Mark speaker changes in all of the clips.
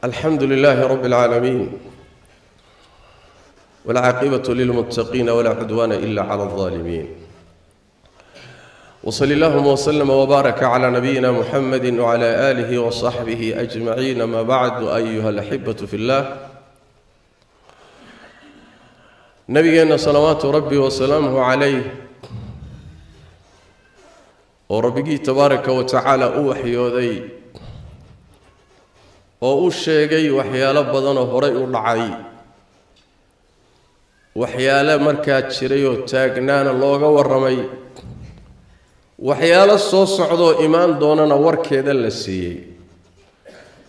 Speaker 1: الحمد لله رب العالمين والعاقبة للمتقين ولا عدوان إلا على الظالمين وصلى الله وسلم وبارك على نبينا محمد وعلى آله وصحبه أجمعين. ما بعد أيها الأحبة في الله، نبينا صلوات ربي وسلامه عليه وربي تبارك وتعالى أوحيودي oo u sheegay waxyaalo badan oo horay u dhacay, waxyaalo markaa jiray oo taagnaana looga waramay, waxyaalo soo socdo imaan doonana warkeeda la siiyay,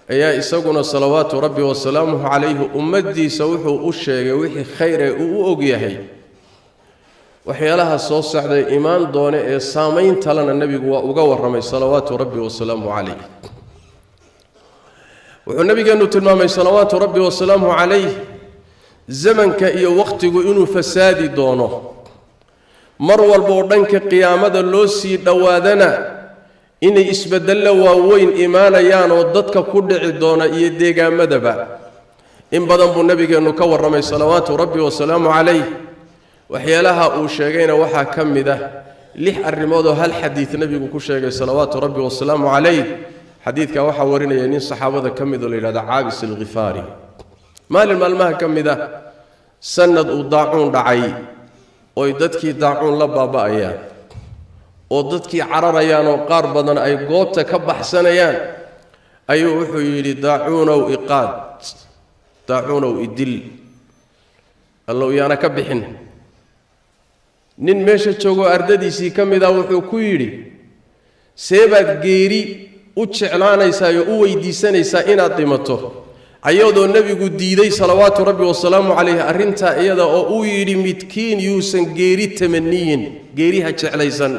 Speaker 1: ayaa isaguna salawaatu rabbi wa salaamuhu calayhi ummadiisa wuxuu u sheegay wixii khayr ee uu og yahay, waxyaalaha soo socday imaan doona ee saameynta lana nabigu waa uga waramay salawaatu rabbi wa salaamuhu calayhi. wuxuu nabigeenu tilmaamay salawaatu rabbi wa salaamuhu calayhi zamanka iyo waqtigu inuu fasaadi doono, mar walba oo dhanka qiyaamada loo sii dhowaadana inay isbeddello waaweyn imaanayaan oo dadka ku dhici doona iyo deegaamadaba. in badan buu nabigeenu ka warramay salawaatu rabbi wa salaamuhu calayhi. waxyaalaha uu sheegayna waxaa ka mid ah 6 arrimood oo hal xadiid nabigu ku sheegay salawaatu rabbi wa salaamuhu calayhi. xadiidka waxaa warinaya nin saxaabada ka mid oo la yidhahdo caabis alghifaari. maalin maalmaha ka mid ah sanad uu daacuun dhacay oo dadkii daacuun la baaba'ayaan oo dadkii cararayaan oo qaar badan ay goobta ka baxsanayaan, ayuu wuxuu yidhi daacuunow iqaad, daacuunow idil, allow yaana ka bixin. nin meesha joogo ardadiisii ka mid ah wuxuu ku yidhi seebaad geeri u jeclaanaysaa iyo u weydiisanaysaa inaad dhimato ayadoo nabigu diiday salawaatu rabbi wa salaamu calayhi arrintaa iyada oo uu yidhi midkiin yuusan geeri tamaniyin, geeriha jeclaysan.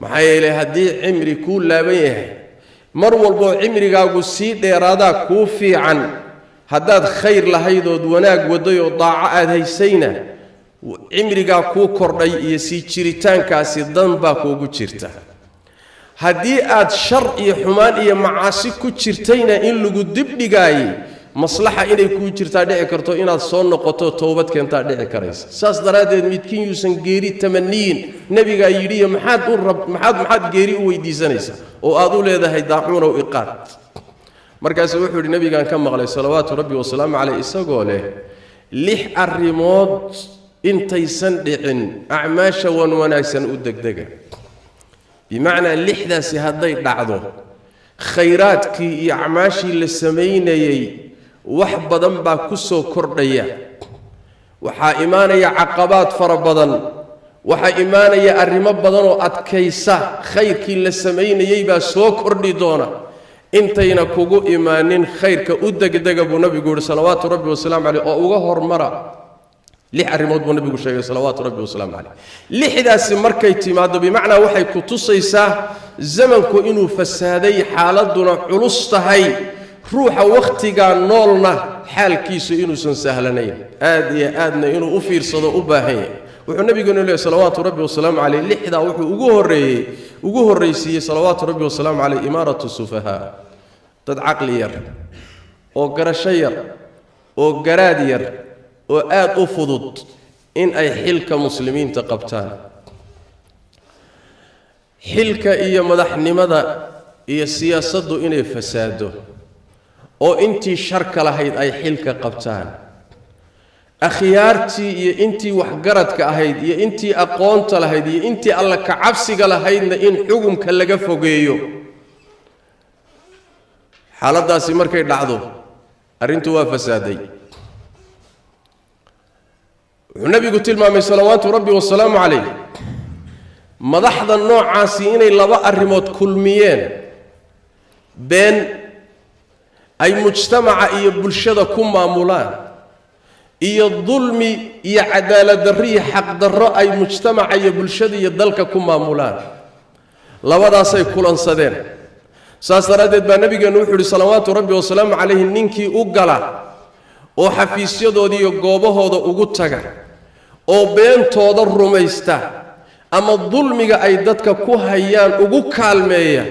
Speaker 1: maxaa yeelay haddii cimri kuu laaban yahay, mar walboo cimrigaagu sii dheeraadaa kuu fiican. haddaad khayr lahaydood wanaag waday oo daaco aad haysayna cimrigaa kuu kordhay iyo sii jiritaankaasi dan baa kuugu jirta. haddii aad shar iyo xumaan iyo macaasi ku jirtayna in lagu dibdhigaayay maslaxa inay kuu jirtaa dhici karto, inaad soo noqoto toobad keentaa dhici karaysa. saas daraaddeed midkiin yuusan geeri tamaniyin. nebigaa yidhi maxaad geeri u weydiisanaysaa oo aad u leedahay daacuunow iqaad. markaasuu wuxuu yidhi nebigaan ka maqlay salawaatu rabbi wasalaamu caleyh isagoo leh 6 arrimood intaysan dhicin acmaasha wan wanaagsan u degdega. bimacnaa 6daasi hadday dhacdo khayraadkii iyo acmaashii la samaynayay wax badan baa ku soo kordhaya. waxaa imaanaya caqabaad fara badan, waxaa imaanaya arrimo badan oo adkaysa khayrkii la samaynayay baa soo kordhi doona. intayna kugu imaanin khayrka u degdega buu nabigu yidhi salawaatu rabbi wasalaamu caleyh oo uga hormara. 6 arrimood buu nabigu sheegay salawaatu rabbi wasalaamu caleyh. 6daasi markay timaado bimacnaa waxay ku tusaysaa zamanku inuu fasaaday, xaaladuna culus tahay, ruuxa wakhtigaa noolna xaalkiisu inuusan sahlanayn, aad iyo aadna inuu u fiirsado u baahan yahay. wuxuu nabigeenu leeyahay salawaatu rabbi wasalaamu caleyh 6daa wuxuu ugu horraysiiyey salawaatu rabbi wasalaamu caleyh imaaratu sufahaa, dad caqli yar oo garasho yar oo garaad yar oo aad u fudud in ay xilka muslimiinta qabtaan. xilka iyo madaxnimada iyo siyaasaddu inay fasaado oo intii sharka lahayd ay xilka qabtaan. akhyaartii iyo intii waxgaradka ahayd iyo intii aqoonta lahayd iyo intii alla ka cabsiga lahaydna in xukunka laga fogeeyo. xaaladaasi markay dhacdo arrintu waa fasaaday. wuxuu nabigu tilmaamay salawaatu rabbi wasalaamu calayh madaxda noocaasi inay 2 arrimood kulmiyeen: been ay mujtamaca iyo bulshada ku maamulaan, iyo dulmi iyo cadaalad darro iyo xaq darro ay mujtamaca iyo bulshada iyo dalka ku maamulaan. labadaasay kulansadeen. saas daraaddeed baa nabigeenu wuxuu yidhi salawaatu rabbi wasalaamu calayhi ninkii u gala oo xafiisyadoodii iyo goobahooda ugu taga oo beentooda rumaysta ama dulmiga ay dadka ku hayaan ugu kaalmeeya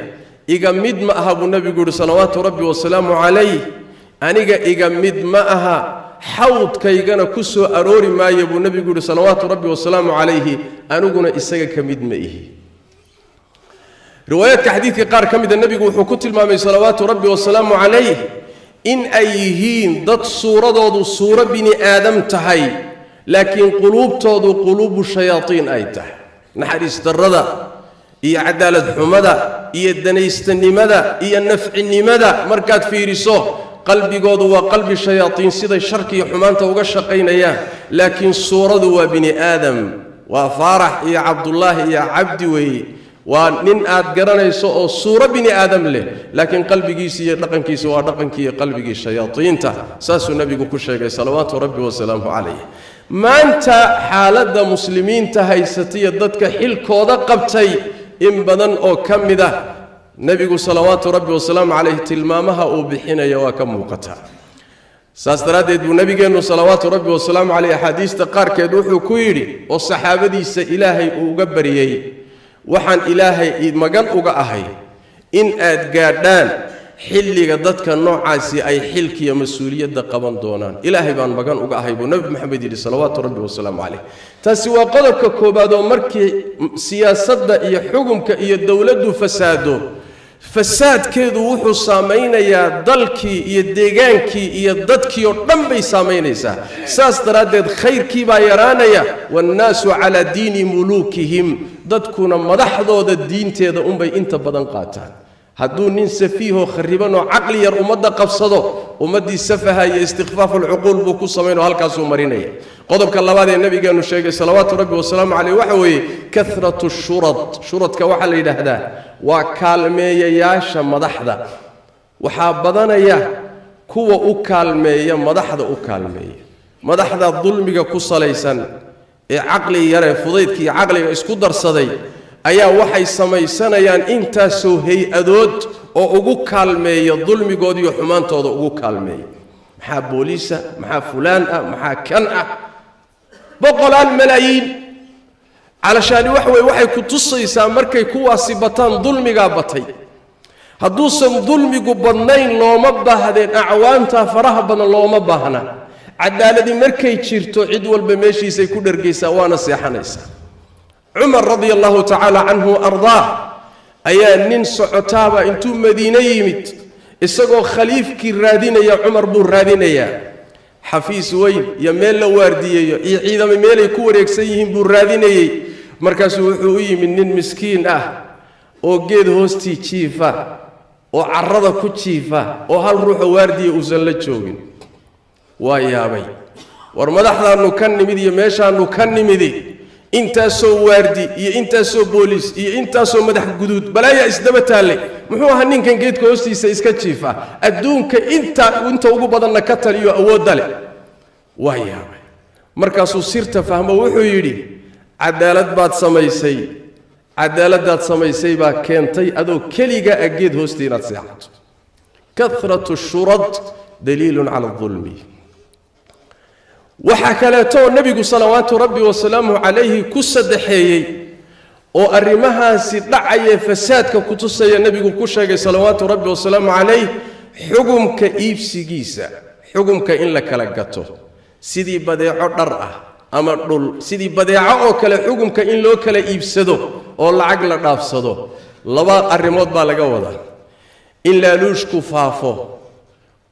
Speaker 1: iga mid ma aha buu nabigu yidhi salawaatu rabbi wasalaamu calayh aniga iga mid ma aha xawdkaygana ku soo aroori maayo buu nabigu yiri salawaatu rabbi wasalaamu calayhi aniguna isaga ka mid ma ihi riwaayadka xadiidka qaar ka mid nabigu wuxuu ku tilmaamay salawaatu rabbi wasalaamu calayhi in ay yihiin dad suuradoodu suura bini aadam tahay laakiin quluubtoodu quluubu shayaatiin ay tahay naxariis darrada iyo cadaalad xumada iyo danaystanimada iyo nafcinimada markaad fiiriso qalbigoodu waa qalbi shayaatiin sida sharki iyo xumaanta uga shaqaynayaan laakiin suuradu waa bini aadam waa faarax iyo cabdullah iyo cabdi weeye waa nin aad garanayso oo suura bini aadam leh laakiin qalbigiisa iyo dhaqankiisa waa dhaqankii qalbigii shayaatiinta saasuu nabigu ku sheegay salawaatu rabbi wasalaamu calayhi maanta xaaladda muslimiinta haysatay dadka xilkooda qabtay in badan oo ka mid ah nabigu salawaatu rabbi wasalaamu calayhi tilmaamaha uu bixinaya waa ka muuqata saas daraadeed buu nabigeennu salawaatu rabbi wasalaamu calayhi axaadiista qaarkeed wuxuu ku yidhi oo saxaabadiisa ilaahay uu uga baryey waxaan ilaahay magan uga ahay in aad gaadhaan xilliga dadka noocaasi ay xilkiya mas-uuliyadda qaban doonaan ilaahay baan magan uga ahay buu nabi maxamed yidhi salawaatu rabbi wasalaamu calayh taasi waa qodobka koobaad oo markii siyaasadda iyo xukunka iyo dowladdu fasaado fasaadkeedu wuxuu saameynayaa dalkii iyo deegaankii iyo dadkii oo dhan bay saameynaysaa saas daraaddeed khayrkii baa yaraanaya wannaasu calaa diini muluukihim dadkuna madaxdooda diinteeda unbay inta badan qaataan hadduu nin safiihoo khariban oo caqli yar ummadda qabsado ummaddii safaha iyo istikhfaafu alcuquul buu ku samaynoo halkaasuu marinaya qodobka labaad ee nabigeennu sheegay salawaatu rabbi wasalaamu calayh waxa weeye kahratu shuradka waxaa la yidhaahdaa waa kaalmeeyayaasha madaxda waxaa badanaya kuwa u kaalmeeya madaxda u kaalmeeya madaxda dulmiga ku salaysan ee caqli yaree fudaydka iyo caqliga isku darsaday ayaa waxay samaysanayaan intaasoo hay-adood oo ugu kaalmeeya dulmigooda iyo xumaantooda ugu kaalmeeya maxaa booliisa maxaa fulaan ah maxaa kan ah boqolaal malaayiin calashaani waxay ku tusaysaa markay kuwaasi bataan dulmigaa batay hadduusan dulmigu badnayn looma baahdeen acwaantaa faraha badan looma baahna cadaaladii markay jirto cid walba meeshiisay ku dhergaysaa waana seexanaysaa cumar radia allahu tacaala canhu ardaah ayaa nin socotaaba intuu madiine yimid isagoo khaliifkii raadinaya cumar buu raadinayaa xafiis weyn iyo meel la waardiyeeyo iyo ciidamo meelay ku wareegsan yihiin buu raadinayey markaasuu wuxuu u yimid nin miskiin ah oo geed hoostii jiifa oo carrada ku jiifa oo hal ruuxoo waardiya uusan la joogin waa yaabay war madaxdaannu ka nimid iyo meeshaannu ka nimidi intaasoo waardi iyo intaasoo booliis iyo intaasoo madax guduud balaayaa isdaba taallay muxuu ahaa ninkan geedka hoostiisa iska jiifa adduunka inta ugu badanna ka taliyo awoodda leh waa yaabay markaasuu sirta fahmo wuxuu yidhi cadaaladaad samaysay baa keentay adoo keliga ah geed hoosta inaad seexato kathratu shurad daliilun cala adulmi waxaa kaleetoo nebigu salawaatu rabbi wasalaamu calayhi ku saddexeeyey oo arrimahaasi dhacaya fasaadka ku tusaya nebigu ku sheegay salawaatu rabbi wasalaamu calayh xugumka iibsigiisa xugumka in la kala gato sidii badeeco dhar ah ama dhul sidii badeeco oo kale xugumka in loo kala iibsado oo lacag la dhaafsado laba arrimood baa laga wadaa in laaluushku faafo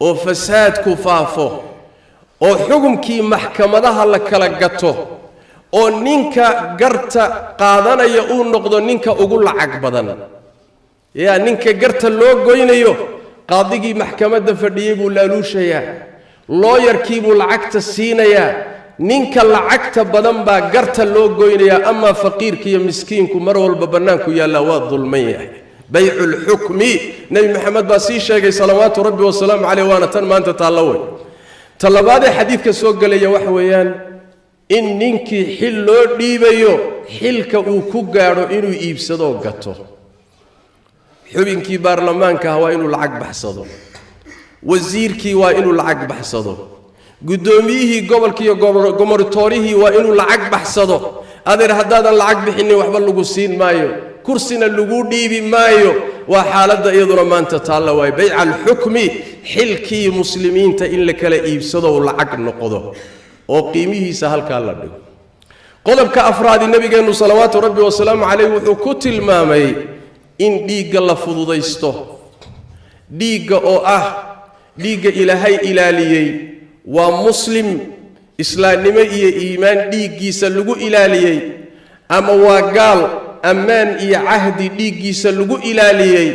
Speaker 1: oo fasaadku faafo oo xukumkii maxkamadaha la kala gato oo ninka garta qaadanaya uu noqdo ninka ugu lacag badan yaa ninka garta loo goynayo qaadigii maxkamadda fadhiyay buu laaluushayaa looyarkii buu lacagta siinayaa ninka lacagta badan baa garta loo goynayaa ama faqiirka iyo miskiinku mar walba bannaanku yaallaa waa dulman yahay baycu lxukmi nebi maxamed baa sii sheegay salawaatu rabbi wasalaamu caleyh waana tan maanta taallo wey talabaadee xadiidka soo gelaya waxa weeyaan in ninkii xil loo dhiibayo xilka uu ku gaadho inuu iibsadoo gato xubinkii baarlamaanka waa inuu lacag baxsado wasiirkii waa inuu lacag baxsado guddoomiyihii gobolka iyo gomortoorihii waa inuu lacag baxsado adeer haddaadan lacag bixinin waxba lagu siin maayo kursina lagu dhiibi maayo وحالة يدنا ما أنت تعالى وبيع الحكم حلكي مسلمين تإن لك لا يبصدوا العقل نقضه وقيمه سهل كالله قلب كأفراد النبي قالوا صلوات ربي والسلام عليه وحكوت المامي إن ديق الله فضوضيسته ديق ديق إلهي إلاليي ومسلم إسلامي إيمان ديق يسلقوا إلاليي أما وقال أمان إي عهد ديق يسلقوا إلاليي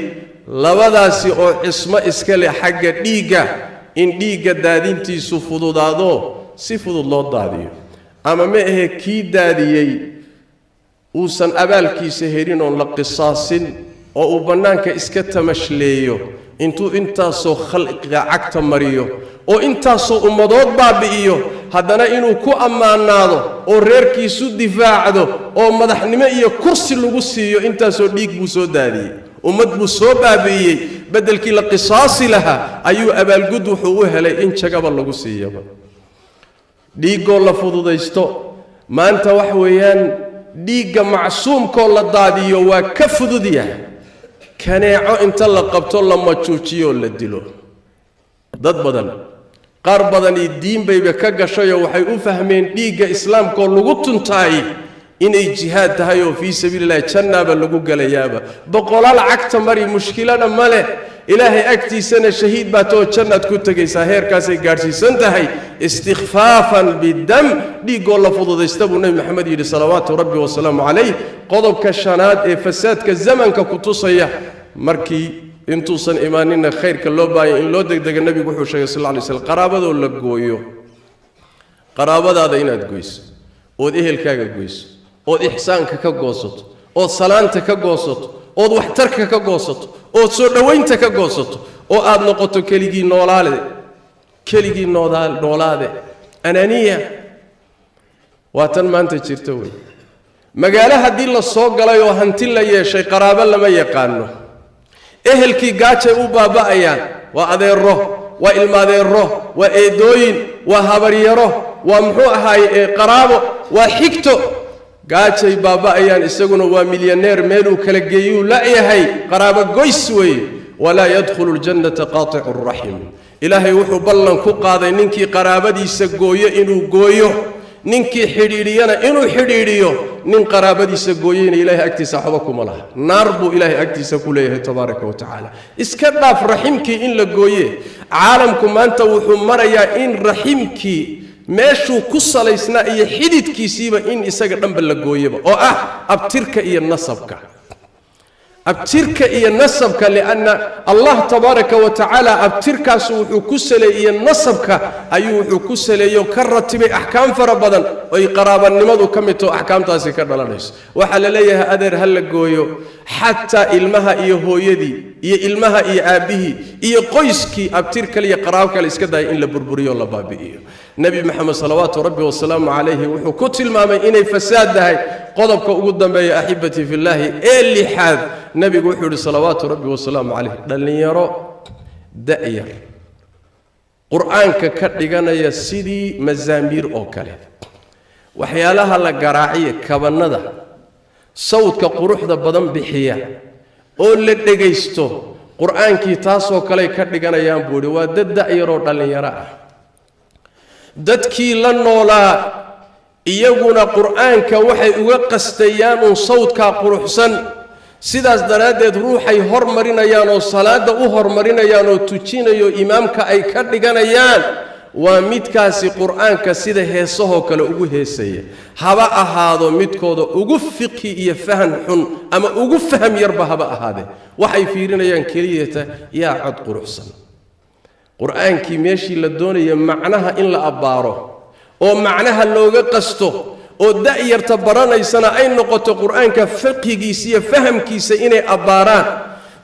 Speaker 1: لبداسي أو اسم إسكالي حق ديق إن ديق دادين تيسو فضوضادو سي فضوض داديو أما ما هي كي داديي وسن أبالكي سهرين لقصاص أو بنانك إسكت مشليو انتاسو خلق عكت مريو أو انتاسو أمضاد بابئيو هدنا إنو كو أمانادو أو ريركي سو دفاعدو أو مدحنمائيو كرسي لغسيو انتاسو ديك بوسو دادي ومد بوسو بابئيي بدل كي لقصاص لها أيو أبالقدو حووها لي إن شكب اللغسيو ديقو الله فضوديستو ما أنت وحويان ديق معصوم كل الضاديو وكفضوديا كان يعو انت الله قبطو الله ما تشوشيو اللي دلو ضد بدن قار بدن الدين بيبا كاقشايا وحي أفهمين ديق إسلام كل لغتن تاي إني جهاد تهيو في سبيل الله تشنابا لغوغا ليابا بقولال عكتا مري مشكلة مالي إلهي أكتي سنة شهيد باتو تشنات كنت كيسا هير كاسي قارسي سنتهي استخفافا بالدم دي قول لفضل يستبو نبي محمد يلي صلوات ربي والسلام عليه قضب كالشانات فساد كالزمن ككتوصية مركي انتوصن إيماننا خير كاللوباي إن لو دق النبي قوحو شيء صلى الله عليه وسلم قرابة ولا قويو قرابة هذا إناد قويس ود إهل كاقا قويس ود إحسانك كقوسط ود صلانتك كقوسط ود وحترك كقوسط ود سودوينتك كقوسط ود نقطة كليجي نولالي كليجي نولالي أنانية واتن ما أنت تشرتوي مقالها دي الله الصوق لا يوهنتي لا يشي قرابة لما يقانو إهل كي قاتش وبابا أيان وأذيره وإلماذيره وإيدوين وهابريره ومحو هاي قرابه وحكتو قاتش بابا أيان إساقنا ومليونير ميلو كالجيو لا يهي قرابة قيسوي ولا يدخل الجنة قاطع الرحم إلهي وحو بلن كقاضي ننكي قرابة دي سقوية إنو قويو ننكي حريريانا إنو حريريو نن قرابة دي سقويين إلهي أكتس حبكم الله ناربو إلهي أكتس كليه تبارك وتعالى إسكبنا في رحمك إن لقويه عالمكم أنت وحو مريا إن رحمك ماشو كسا ليسنا إيا حديد كيسيبا إن إساقر نمبل لقويبا أو أبترك إيا النصبك أبترك إيا النصبك لأن الله تبارك وتعالى أبترك سوحو كسا إيا النصبك أيوحو كسا ليو كرت بي أحكام فربضا وي قرابا نمضو كمتو أحكام تاسي كربلانيس وحل ليها أدر هل لقويو حتى إلمها إيا هو يدي إيا إلمها إيا آبه إيا قيسكي أبترك ليا قرابك لإسكدا إن لبربريو الله بابي إيا نبي محمد صلوات ربي والسلام عليه وحو كتل مامي إني فساد دهي قضبك قدام بي أحبتي في الله اللي حاد نبي وحو صلوات ربي والسلام عليه لن يرى دائر قرآنك كتلغانا يسيدي مزامير أوكالي وحيالها لقراعية كبندا صوتك قروح دا بدن بحيا أول لدقيستو قرآنك تاسو كالي كتلغانا ينبوري ودد دائرو لن يرى dadkii la noolaa iyaguna quraanka waxay uga qastayaan sawdka quruxsan sidaas daraadeed ruuxay hormarinayaan oo salaada u hormarinayaan oo tujinayo imaamka ay ka dhiganayaan waa midkaasi quraanka sida heesaho kale ugu heesaya haba ahaado midkooda ugu fiqi iyo fahan xun ama ugu faham yarba haba ahaade waxay fiirinayaan kaliyeeta yaa cod quruxsan quraankii meeshii la doonayo macnaha in la abaaro oo macnaha looga qasto oo da'yarta baranaysana ay noqoto quraanka fiqigiisa iyo fahamkiisa inay abaaraan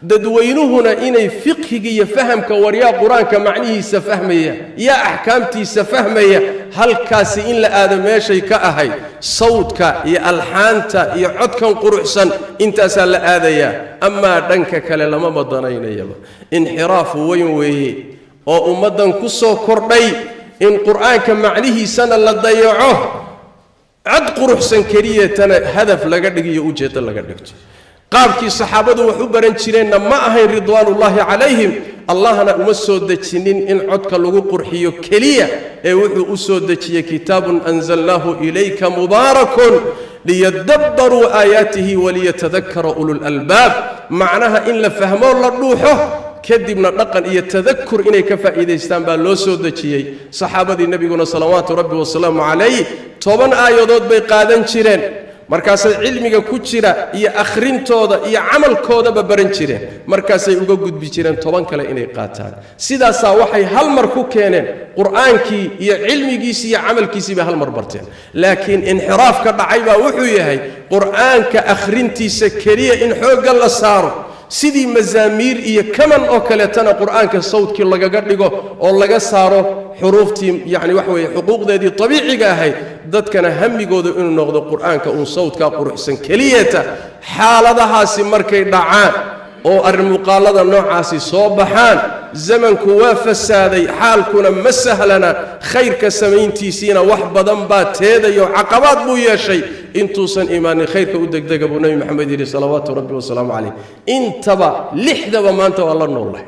Speaker 1: dadweynuhuna inay fiqiga iyo fahamka wariyaa quraanka macnihiisa fahmaya ya ahkaamtiisa fahmaya halkaasi in la aado meeshay ka ahay sawdka iyo alxaanta iyo codkan quruxsan intaas la aadaya amma dhanka kale lama badanaynayaba inxiraaf weyn weeye oo ummadan ku soo kordhay in quraanka macnihiisana la dayaco cad quruxsan kaliya tan hadaf laga dhigiyo ujeedo laga dhigto qaabkii saxaabadu wax u baran jireenna ma ahayn ridwaanullaahi calayhim allahna uma soo dejinin in codka lagu qurxiyo keliya ee wuxuu u soo dejiyey kitaabun anzalnaahu ilayka mubaarakun liyadabbaruu aayaatihi waliyatadakkara ulul albaab macnaha in la fahmo la dhuuxo kadibna dhaqan iyo tadakur inay ka faa'iidaystaan baa loo soo dejiyey saxaabadii nabiguna salawaatu rabbi wasalaamu calayh 10 aayadood bay qaadan jireen markaasay cilmiga ku jira iyo akhrintooda iyo camalkoodaba baran jireen markaasay uga gudbi jireen 10 kale inay qaataan sidaasaa waxay hal mar ku keeneen qur'aankii iyo cilmigiisii iyo camalkiisii bay hal mar barteen laakiin inxiraaf ka dhacay baa wuxuu yahay qur'aanka akhrintiisa kaliya in xoogga la saaro sidii mazaamiir iyo kaman oo kaleetana qur'aanka sawdkii lagaga dhigo oo laga saaro xuruuftii yani wax weeye xuquuqdeedii tabiiciga ahayd dadkana hamigooda inuu noqdo qur'aanka uu sawdka quruxsan keliyata xaaladahaasi markay dhacaan oo arrimuqaalada noocaasi soo baxaan zamanku waa fasaaday xaalkuna ma sahlana khayrka samayntiisiina wax badan baa teedayo caqabaad buu yeeshay intuusan imaanin khayrka u degdega buu nabi maxamed yidhi salawaatu rabbi wasalaamu calayh intaba lixdaba maanta waa la noolahay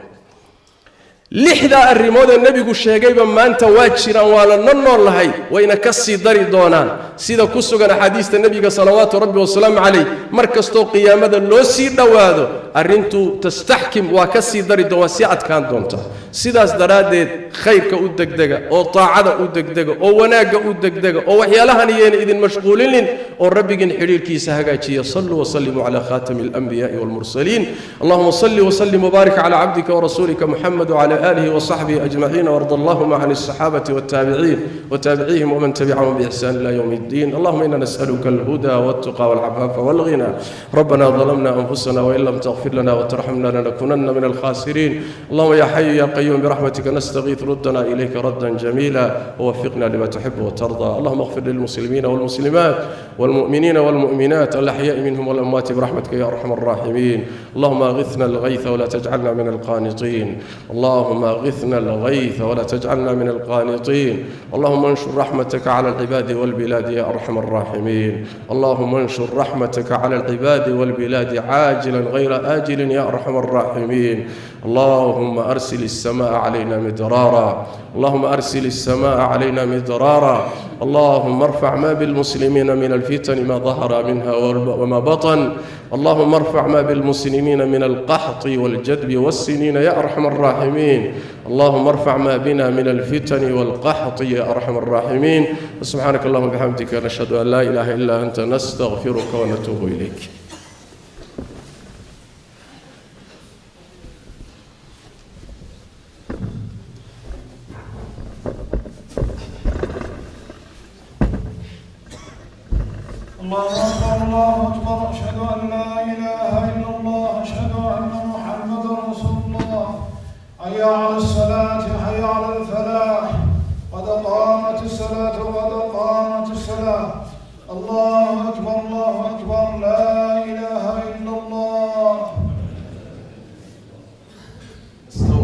Speaker 1: lixda arrimood ee nebigu sheegayba maanta waa jiraan waa la noolahay wayna ka sii dari doonaan sida ku sugan axaadiista nebiga salawaatu rabbi wasalaamu calayh mar kastoo qiyaamada loo sii dhowaado arrintu tastaxkim waa ka sii dari doon waa sii adkaan doonta sidaas daraaddeed khayrka u degdega oo taacada u degdega oo wanaagga u degdega oo waxyaalahan iyayna idin mashquulinin oo rabbigin xidhiirkiisa hagaajiya salluu wasallimuu calaa khaatami alanbiyaa'i waalmursaliin allahuma salli wasallim wabaarik calaa cabdika warasuulika muxamed wacala آله وصحبه أجمعين وارض اللهم عن الصحابة والتابعين وتابعيهم ومن تبعهم بإحسان إلى يوم الدين اللهم إنا نسألك الهدى والتقى والعفاف والغنى ربنا ظلمنا أنفسنا وإن لم تغفر لنا وترحمنا لنكونن من الخاسرين اللهم يا حي يا قيوم برحمتك نستغيث ردنا إليك ردا جميلا ووفقنا لما تحب وترضى اللهم اغفر للمسلمين والمسلمات والمؤمنين والمؤمنات الأحياء منهم والأموات برحمتك يا أرحم الراحمين اللهم أغثنا الغيث ولا تجعلنا من القانطين اللهم اغثنا الغيث ولا تجعلنا من القانطين اللهم انشر رحمتك على العباد والبلاد يا أرحم الراحمين اللهم انشر رحمتك على العباد والبلاد عاجلا غير آجل يا أرحم الراحمين اللهم أرسل السماء علينا مدرارا اللهم أرسل السماء علينا مدرارا اللهم ارفع ما بالمسلمين من الفتن ما ظهر منها وما بطن اللهم ارفع ما بالمسلمين من القحط والجدب والسنين يا أرحم الراحمين اللهم ارفع ما بنا من الفتن والقحط يا أرحم الراحمين سبحانك اللهم وبحمدك نشهد أن لا إله إلا أنت نستغفرك ونتوب إليك
Speaker 2: الله أكبر الله أكبر أشهد أن لا إله إلا الله أشهد أن محمدا رسول الله حي على الصلاة حي على الفلاح